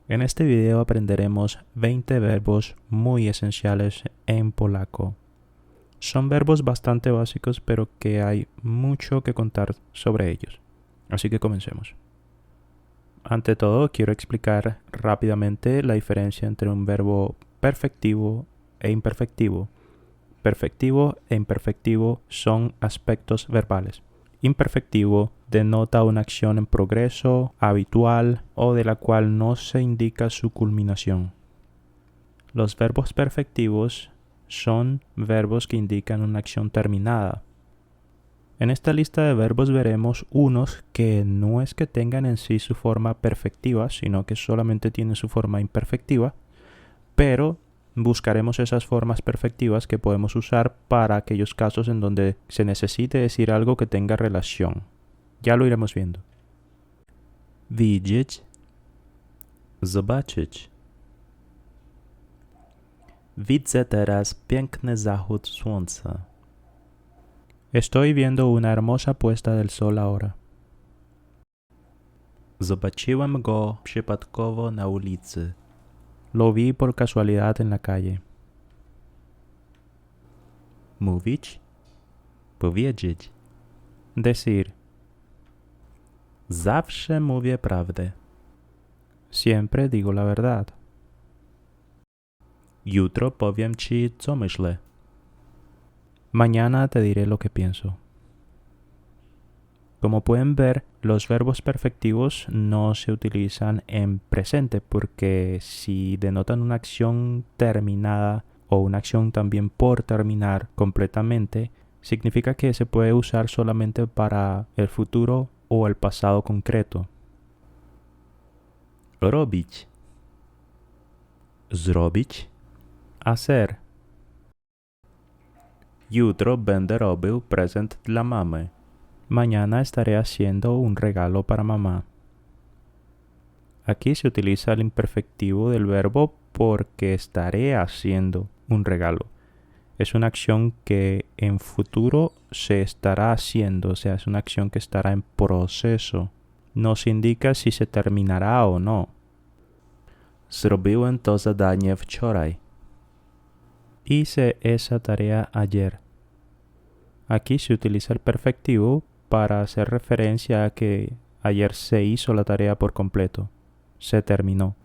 En este video aprenderemos 20 verbos muy esenciales en polaco. Son verbos bastante básicos, pero que hay mucho que contar sobre ellos. Así que comencemos. Ante todo, quiero explicar rápidamente la diferencia entre un verbo perfectivo e imperfectivo. Perfectivo e imperfectivo son aspectos verbales. Imperfectivo denota una acción en progreso, habitual o de la cual no se indica su culminación. Los verbos perfectivos son verbos que indican una acción terminada. En esta lista de verbos veremos unos que no es que tengan en sí su forma perfectiva, sino que solamente tienen su forma imperfectiva, pero buscaremos esas formas perfectivas que podemos usar para aquellos casos en donde se necesite decir algo que tenga relación. Ya lo iremos viendo. Widzieć, zobaczyć. Widzę teraz piękny zachód słońca. Estoy viendo una hermosa puesta del sol ahora. Zobaczyłem go przypadkowo na ulicy. Lo vi por casualidad en la calle. Mówić, powiedzieć. Decir. Zawsze mówię prawdę. Siempre digo la verdad. Jutro powiem ci, co myślę. Mañana te diré lo que pienso. Como pueden ver, los verbos perfectivos no se utilizan en presente porque si denotan una acción terminada o una acción también por terminar completamente, significa que se puede usar solamente para el futuro o el pasado concreto. Robić, zrobić, hacer. Jutro będę robił prezent dla mamy. Mañana estaré haciendo un regalo para mamá. Aquí se utiliza el imperfectivo del verbo porque estaré haciendo un regalo. Es una acción que en futuro se estará haciendo, o sea, es una acción que estará en proceso. Nos indica si se terminará o no. Zrobiłem to zadanie wczoraj. Hice esa tarea ayer. Aquí se utiliza el perfectivo para hacer referencia a que ayer se hizo la tarea por completo. Se terminó.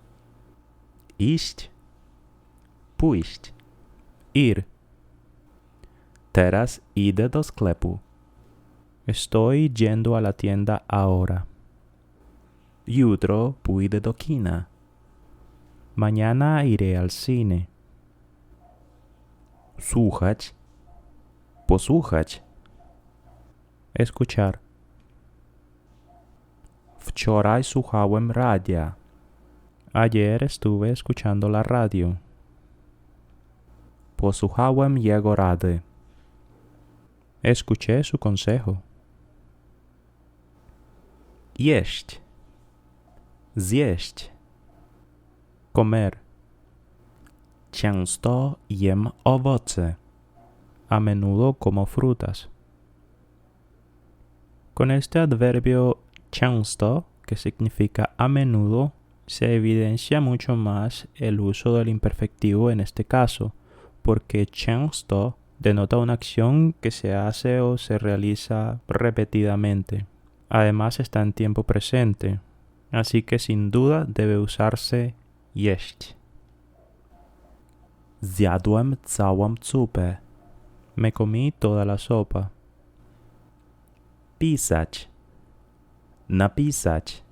Iść, pójść, ir. Teraz idę do sklepu. Estoy yendo a la tienda ahora. Jutro pójdę do kina. Mañana iré al cine. Słuchać, posłuchać. Escuchar. Wczoraj słuchałem radia. Ayer estuve escuchando la radio. Posłuchałem jego rady. Escuché su consejo. Jeść, zjeść, comer. Często jem owoce. A menudo como frutas. Con este adverbio często, que significa a menudo, se evidencia mucho más el uso del imperfectivo en este caso, porque często denota una acción que se hace o se realiza repetidamente. Además está en tiempo presente, así que sin duda debe usarse jeść. Zjadłem całą zupę. Me comí toda la sopa. Pisać, napisać,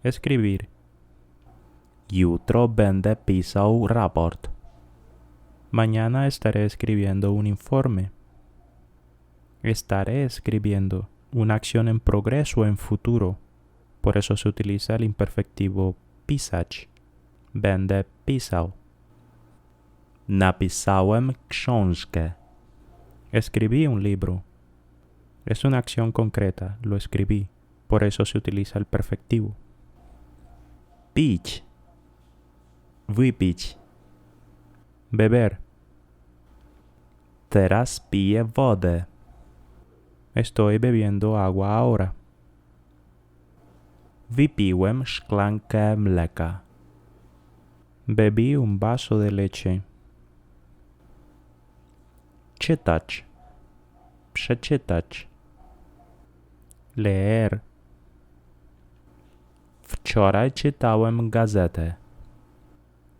escribir. Jutro będę pisał raport. Mañana estaré escribiendo un informe. Estaré escribiendo una acción en progreso o en futuro. Por eso se utiliza el imperfectivo pisać. Będę pisał. Napisałem książkę. Escribí un libro. Es una acción concreta, lo escribí. Por eso se utiliza el perfectivo. Pić, wypić, beber. Teraz piję wodę. Estoy bebiendo agua ahora. Wypiłem szklankę mleka. Bebí un vaso de leche. Czytać. Przeczytać. Leer. Wczoraj czytałem gazetę.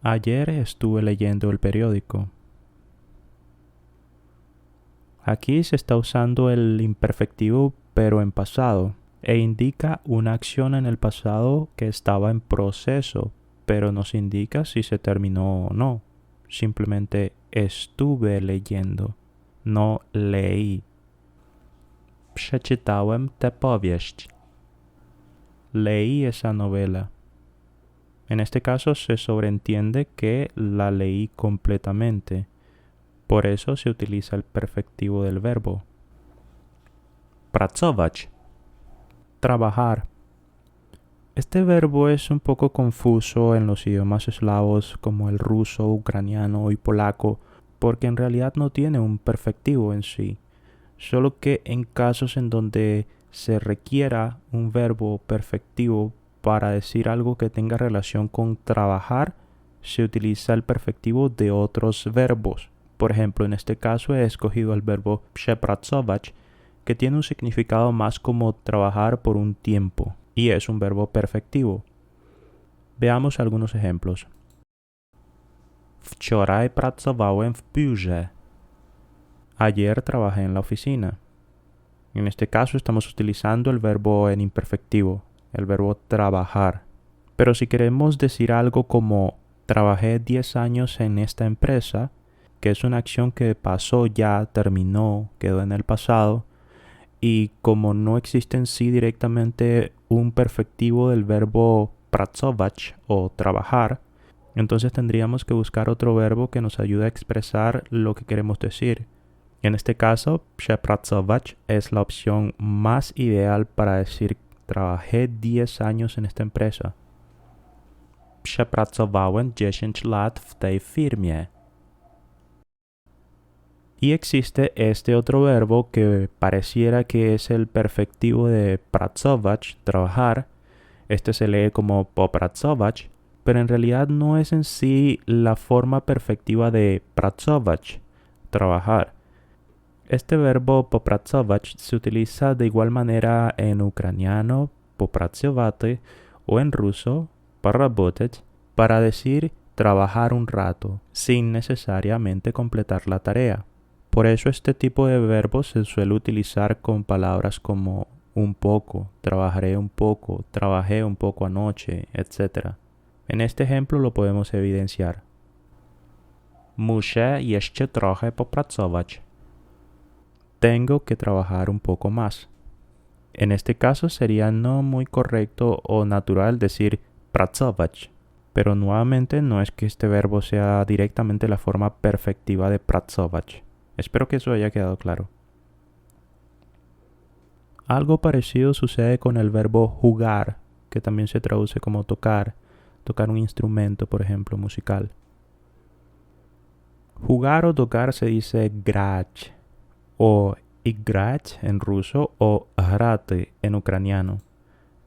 Ayer estuve leyendo el periódico. Aquí se está usando el imperfectivo pero en pasado e indica una acción en el pasado que estaba en proceso, pero nos indica si se terminó o no. Simplemente estuve leyendo, no leí. Przeczytałem tę powieść. Leí esa novela. En este caso se sobreentiende que la leí completamente. Por eso se utiliza el perfectivo del verbo. Pracować. Trabajar. Este verbo es un poco confuso en los idiomas eslavos como el ruso, ucraniano y polaco, porque en realidad no tiene un perfectivo en sí, solo que en casos en donde se requiera un verbo perfectivo para decir algo que tenga relación con trabajar, se utiliza el perfectivo de otros verbos. Por ejemplo, en este caso he escogido el verbo przepracować, que tiene un significado más como trabajar por un tiempo, y es un verbo perfectivo. Veamos algunos ejemplos. Wczoraj pracowałem w biurze. Ayer trabajé en la oficina. En este caso estamos utilizando el verbo en imperfectivo, el verbo trabajar. Pero si queremos decir algo como trabajé 10 años en esta empresa, que es una acción que pasó ya, terminó, quedó en el pasado, y como no existe en sí directamente un perfectivo del verbo pracować o trabajar, entonces tendríamos que buscar otro verbo que nos ayude a expresar lo que queremos decir. En este caso, przepracować es la opción más ideal para decir trabajé 10 años en esta empresa. Przepracowałem 10 lat w tej firmie. Y existe este otro verbo que pareciera que es el perfectivo de pracować, trabajar. Este se lee como popracować, pero en realidad no es en sí la forma perfectiva de pracować, trabajar. Este verbo popracować se utiliza de igual manera en ucraniano, popracjowaty, o en ruso, pоработать, para decir trabajar un rato, sin necesariamente completar la tarea. Por eso este tipo de verbo se suele utilizar con palabras como un poco, trabajaré un poco, trabajé un poco anoche, etc. En este ejemplo lo podemos evidenciar. Muszę jeszcze trochę popracować. Tengo que trabajar un poco más. En este caso sería no muy correcto o natural decir pracować, pero nuevamente no es que este verbo sea directamente la forma perfectiva de pracować. Espero que eso haya quedado claro. Algo parecido sucede con el verbo jugar, que también se traduce como tocar un instrumento, por ejemplo, musical. Jugar o tocar se dice grać, o igrać en ruso o hrati en ucraniano.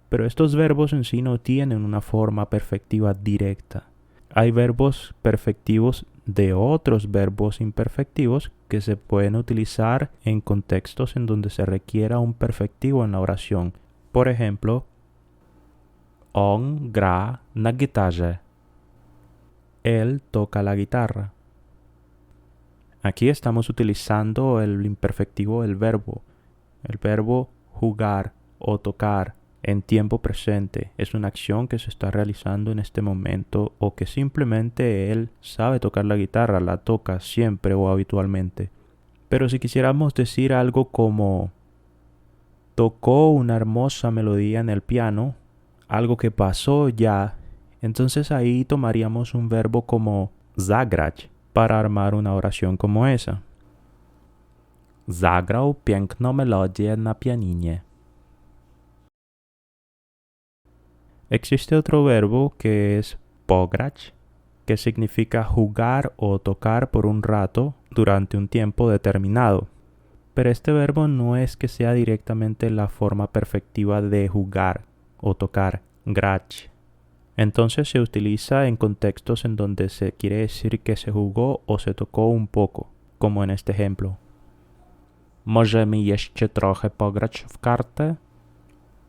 Pero estos verbos en sí no tienen una forma perfectiva directa. Hay verbos perfectivos de otros verbos imperfectivos que se pueden utilizar en contextos en donde se requiera un perfectivo en la oración. Por ejemplo, on gra na gitarze. Él toca la guitarra. Aquí estamos utilizando el imperfectivo del verbo. El verbo jugar o tocar en tiempo presente es una acción que se está realizando en este momento o que simplemente él sabe tocar la guitarra, la toca siempre o habitualmente. Pero si quisiéramos decir algo como tocó una hermosa melodía en el piano, algo que pasó ya, entonces ahí tomaríamos un verbo como zagrać para armar una oración como esa. Zagrał piękną melodię na pianinie. Existe otro verbo que es pograć, que significa jugar o tocar por un rato durante un tiempo determinado. Pero este verbo no es que sea directamente la forma perfectiva de jugar o tocar, grać. Entonces se utiliza en contextos en donde se quiere decir que se jugó o se tocó un poco, como en este ejemplo. Możemy jeszcze trochę pograć w kartę?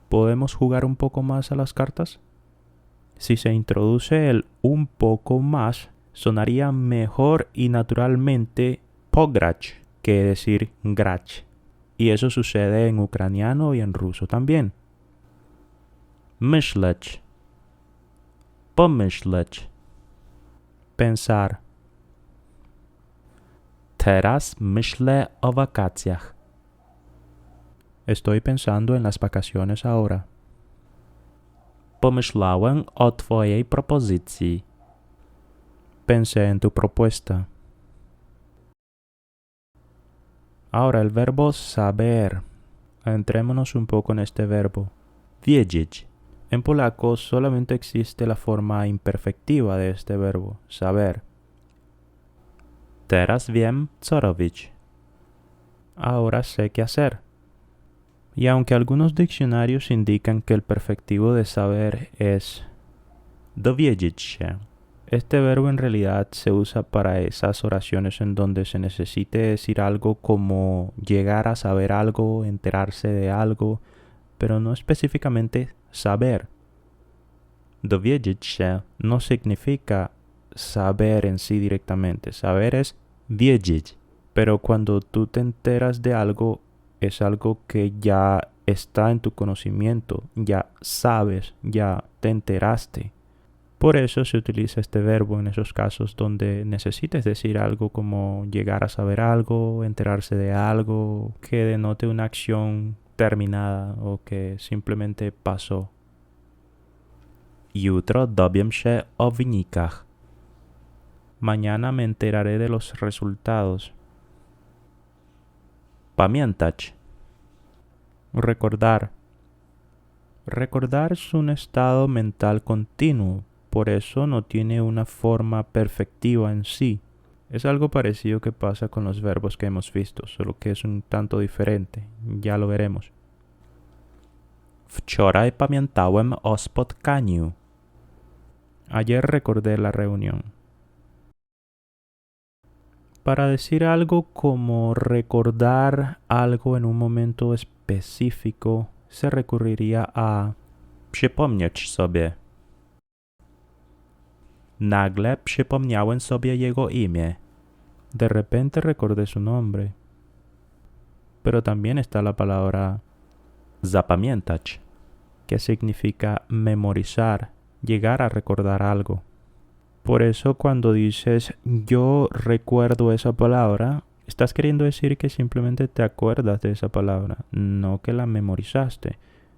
¿Podemos jugar un poco más a las cartas? Si se introduce el un poco más, sonaría mejor y naturalmente pograć que decir grać. Y eso sucede en ucraniano y en ruso también. Myśleć. Pomyśleć. Pensar. Teraz myślę o wakacjach. Estoy pensando en las vacaciones ahora. Pomyślałem o twojej propozycji. Pensé en tu propuesta. Ahora el verbo saber. Entrémonos un poco en este verbo. Wiedzieć. En polaco solamente existe la forma imperfectiva de este verbo, saber. Teraz wiem, co robić. Ahora sé qué hacer. Y aunque algunos diccionarios indican que el perfectivo de saber es dowiedzieć się, este verbo en realidad se usa para esas oraciones en donde se necesite decir algo como llegar a saber algo, enterarse de algo, pero no específicamente saber. Dowiedzieć się no significa saber en sí directamente. Saber es wiedzieć. Pero cuando tú te enteras de algo, es algo que ya está en tu conocimiento, ya sabes, ya te enteraste. Por eso se utiliza este verbo en esos casos donde necesites decir algo como llegar a saber algo, enterarse de algo, que denote una acción terminada o que simplemente pasó. Jutro dowiem się o wynikach. Mañana me enteraré de los resultados. Pamiętać. Recordar. Recordar es un estado mental continuo, por eso no tiene una forma perfectiva en sí. Es algo parecido que pasa con los verbos que hemos visto, solo que es un tanto diferente. Ya lo veremos. Wczoraj pamiętałem o spotkaniu. Ayer recordé la reunión. Para decir algo como recordar algo en un momento específico, se recurriría a przypomnieć sobie. Nagle przypomniałem sobie jego imię. De repente recordé su nombre. Pero también está la palabra zapamiętać, que significa memorizar, llegar a recordar algo. Por eso cuando dices yo recuerdo esa palabra, estás queriendo decir que simplemente te acuerdas de esa palabra, no que la memorizaste.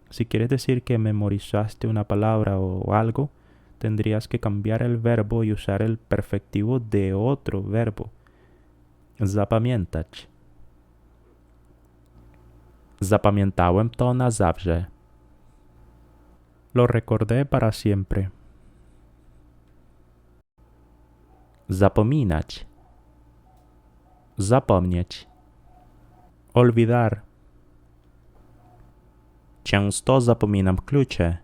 Si quieres decir que memorizaste una palabra o algo, tendrías que cambiar el verbo y usar el perfectivo de otro verbo. Zapamiętać. Zapamiętałem to na zawsze. Lo recordé para siempre. Zapominać. Zapomnieć. Olvidar. Często zapominam klucze.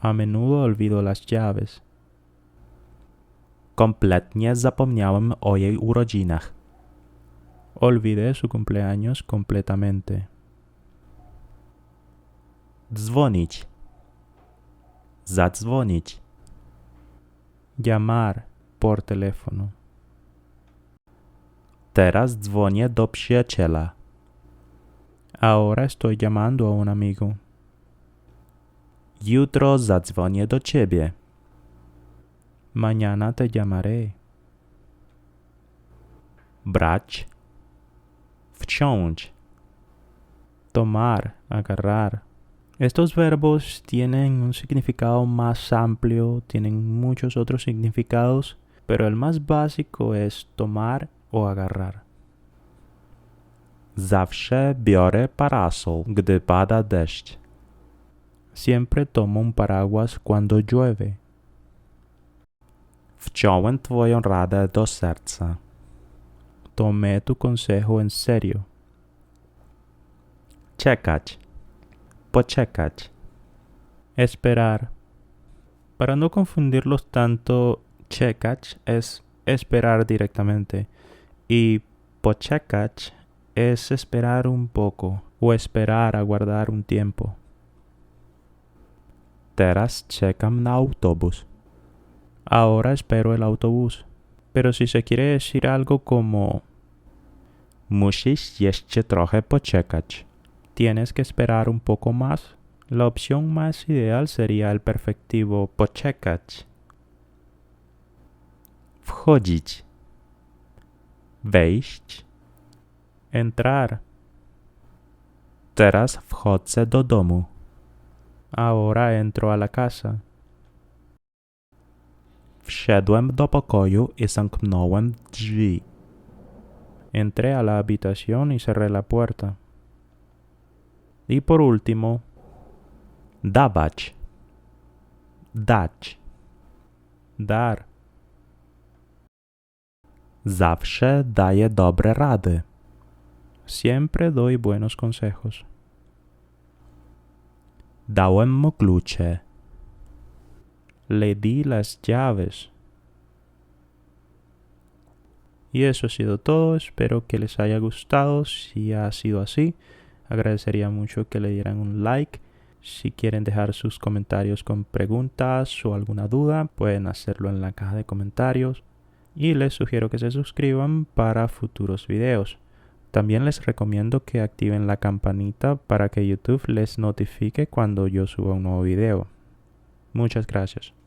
A menudo olvido las llaves. Kompletnie zapomniałem o jej urodzinach. Olvidé su cumpleaños completamente. Dzwonić. Zadzwonić. Llamar por teléfono. Teraz dzwonię do przyjaciela. Ahora estoy llamando a un amigo. Jutro zadzwonię do ciebie. Mañana te llamaré. Brać. Wciąć. Tomar, agarrar. Estos verbos tienen un significado más amplio, tienen muchos otros significados, pero el más básico es tomar o agarrar. Zawsze biorę parasol, gdy pada deszcz. Siempre tomo un paraguas cuando llueve. Wziąłem twoją radę do serca. Tomé tu consejo en serio. Czekać. Poczekać. Esperar. Para no confundirlos tanto, czekać es esperar directamente y poczekać es esperar un poco o esperar, aguardar un tiempo. Teraz czekam na autobus. Ahora espero el autobús. Pero si se quiere decir algo como musisz jeszcze trochę poczekać, tienes que esperar un poco más, la opción más ideal sería el perfectivo poczekać. Wchodzić, wejść, entrar. Teraz wchodzę do domu. Ahora entro a la casa. Wszedłem do pokoju i zamknąłem drzwi. Entré a la habitación y cerré la puerta. Y por último, dawać, dać, dar. Zawsze daję dobre rady. Siempre doy buenos consejos. Dałem mu klucze. Le di las llaves. Y eso ha sido todo. Espero que les haya gustado. Si ha sido así, agradecería mucho que le dieran un like. Si quieren dejar sus comentarios con preguntas o alguna duda, pueden hacerlo en la caja de comentarios. Y les sugiero que se suscriban para futuros videos. También les recomiendo que activen la campanita para que YouTube les notifique cuando yo suba un nuevo video. Muchas gracias.